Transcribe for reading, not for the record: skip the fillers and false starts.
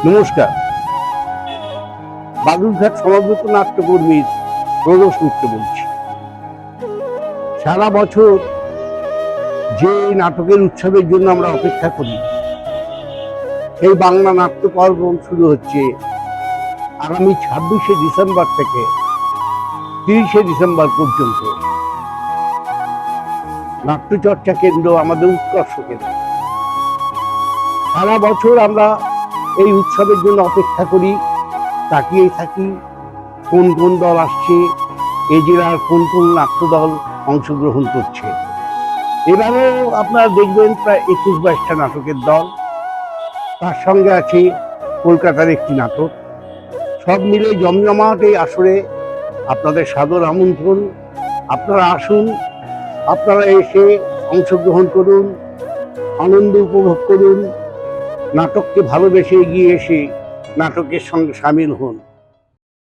নমস্কার। বালুরঘাট সমাবেত নাট্যকর্মীর প্রদোষ মিত্র বলছি। সারা বছর যে নাটকের উৎসবের জন্য আমরা অপেক্ষা করি, সেই বাংলা নাট্য পার্বণ শুরু হচ্ছে আগামী 26শে ডিসেম্বর থেকে 30শে ডিসেম্বর পর্যন্ত। নাট্যচর্চা কেন্দ্র আমাদের উৎকর্ষ কেন্দ্র। সারা বছর আমরা এই উৎসবের জন্য অপেক্ষা করি, তাকিয়ে থাকি কোন কোন দল আসছে, এই জেলার কোন কোন নাট্যদল অংশগ্রহণ করছে। এবারেও আপনারা দেখবেন প্রায় 21-22টা নাটকের দল, তার সঙ্গে আছে কলকাতার একটি নাটক। সব মিলে জমজমাট এই আসরে আপনাদের সাদর আমন্ত্রণ। আপনারা আসুন, আপনারা এসে অংশগ্রহণ করুন, আনন্দ উপভোগ করুন, নাটককে ভালোবেসে এগিয়ে এসে নাটকের সঙ্গে সামিল হন।